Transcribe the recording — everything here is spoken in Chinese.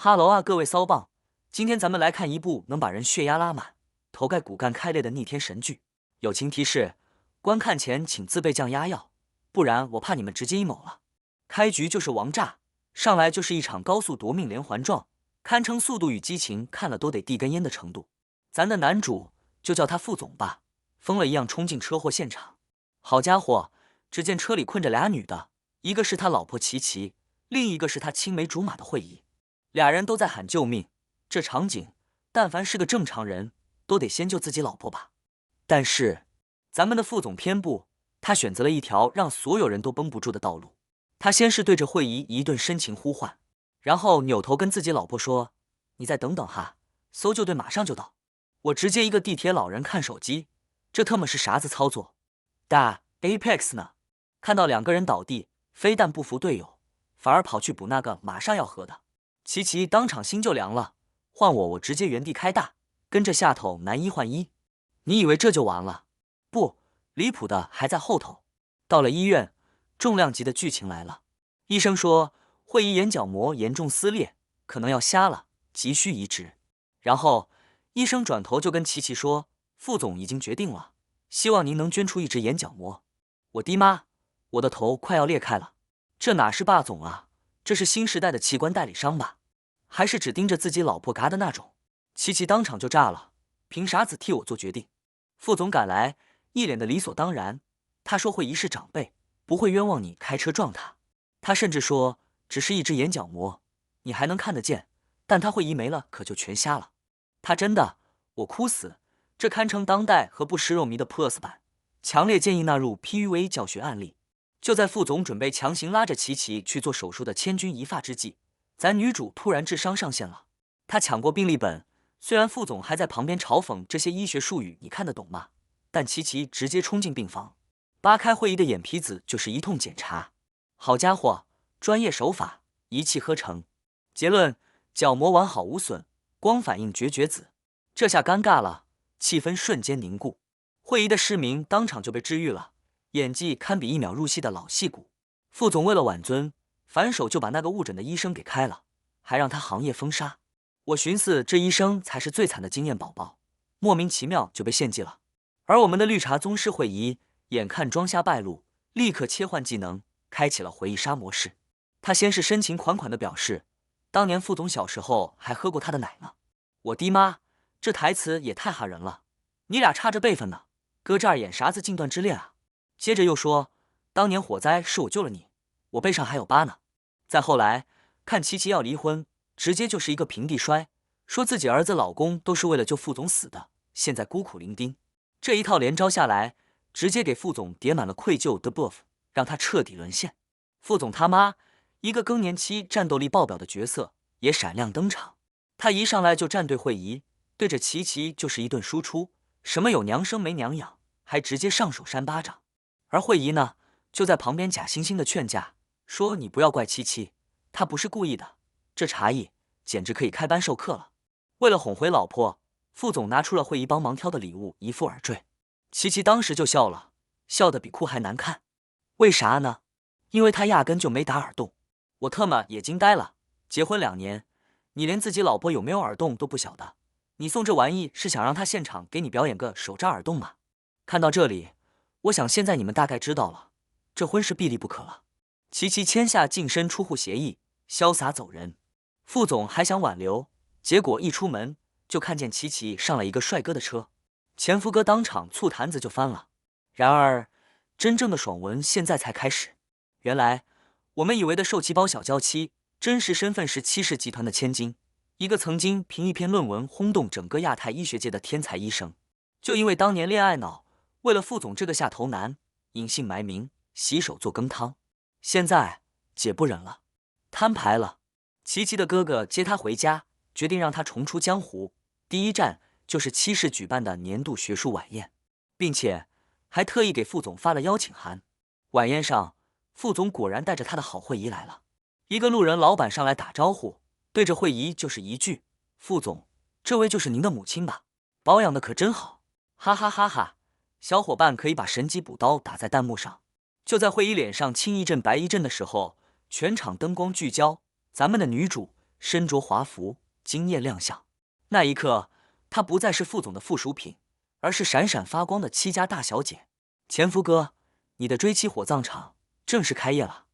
哈喽啊，各位骚棒！今天咱们来看一部能把人血压拉满、头盖骨干开裂的逆天神剧。友情提示：观看前请自备降压药，不然我怕你们直接 emo 了。开局就是王炸，上来就是一场高速夺命连环撞，堪称《速度与激情》看了都得递根烟的程度。咱的男主就叫他副总吧，疯了一样冲进车祸现场。好家伙，只见车里困着俩女的，一个是他老婆琪琪，另一个是他青梅竹马的惠仪。俩人都在喊救命，这场景，但凡是个正常人，都得先救自己老婆吧。但是，咱们的副总偏不，他选择了一条让所有人都绷不住的道路。他先是对着惠仪一顿深情呼唤，然后扭头跟自己老婆说：“你再等等哈，搜救队马上就到。”我直接一个地铁老人看手机，这特么是啥子操作？大 Apex 呢？看到两个人倒地，非但不服队友，反而跑去补那个马上要喝的。琪琪当场心就凉了，换我直接原地开大，跟着下头男一换一。你以为这就完了？不，离谱的还在后头。到了医院，重量级的剧情来了。医生说惠仪眼角膜严重撕裂，可能要瞎了，急需移植。然后医生转头就跟琪琪说，副总已经决定了，希望您能捐出一只眼角膜。我的妈，我的头快要裂开了。这哪是霸总啊，这是新时代的器官代理商吧？还是只盯着自己老婆嘎的那种？琪琪当场就炸了，凭啥子替我做决定？副总赶来，一脸的理所当然。他说惠仪是长辈，不会冤枉你开车撞他。他甚至说只是一只眼角膜，你还能看得见，但他惠仪没了可就全瞎了。他真的，我哭死！这堪称当代和不食肉糜的 Plus 版，强烈建议纳入 PUA 教学案例。就在副总准备强行拉着琪琪去做手术的千钧一发之际，咱女主突然智商上线了。她抢过病历本，虽然副总还在旁边嘲讽这些医学术语你看得懂吗，但琪琪直接冲进病房，扒开惠仪的眼皮子就是一通检查。好家伙，专业手法，一气呵成。结论：角膜完好无损，光反应绝子。这下尴尬了，气氛瞬间凝固。惠仪的失明当场就被治愈了，演技堪比一秒入戏的老戏骨。副总为了挽尊，反手就把那个误诊的医生给开了，还让他行业封杀。我寻思这医生才是最惨的经验宝宝，莫名其妙就被献祭了。而我们的绿茶宗师惠仪眼看装瞎败露，立刻切换技能，开启了回忆杀模式。他先是深情款款地表示，当年副总小时候还喝过他的奶呢。我的妈，这台词也太吓人了！你俩差着辈分呢，搁这儿演啥子禁断之恋啊？接着又说，当年火灾是我救了你，我背上还有疤呢。再后来看琪琪要离婚，直接就是一个平地摔，说自己儿子老公都是为了救副总死的，现在孤苦伶仃。这一套连招下来，直接给副总叠满了愧疚的 buff， 让他彻底沦陷。副总他妈，一个更年期战斗力爆表的角色也闪亮登场。他一上来就站队惠仪，对着琪琪就是一顿输出，什么有娘生没娘养，还直接上手扇巴掌。而惠仪呢，就在旁边假惺惺的劝架，说你不要怪琪琪，她不是故意的。这茶艺简直可以开班授课了。为了哄回老婆，副总拿出了惠仪帮忙挑的礼物，一副耳坠。琪琪当时就笑了，笑得比哭还难看。为啥呢？因为他压根就没打耳洞。我特么也惊呆了，结婚2年，你连自己老婆有没有耳洞都不晓得，你送这玩意是想让他现场给你表演个手扎耳洞吗？看到这里，我想现在你们大概知道了，这婚是必立不可了。琪琪签下净身出户协议，潇洒走人。副总还想挽留，结果一出门就看见琪琪上了一个帅哥的车，前夫哥当场醋坛子就翻了。然而，真正的爽文现在才开始。原来，我们以为的受气包小娇妻，真实身份是七氏集团的千金，一个曾经凭一篇论文轰动整个亚太医学界的天才医生。就因为当年恋爱脑，为了副总这个下头男，隐姓埋名，洗手做羹汤。现在姐不忍了，摊牌了。琪琪的哥哥接他回家，决定让他重出江湖。第一站就是七氏举办的年度学术晚宴，并且还特意给副总发了邀请函。晚宴上，副总果然带着他的好惠仪来了。一个路人老板上来打招呼，对着惠仪就是一句：“副总，这位就是您的母亲吧？保养的可真好。”哈哈哈哈！小伙伴可以把神级补刀打在弹幕上。就在惠仪脸上青一阵白一阵的时候，全场灯光聚焦，咱们的女主身着华服，惊艳亮相。那一刻，她不再是副总的附属品，而是闪闪发光的戚家大小姐。前夫哥，你的追妻火葬场正式开业了。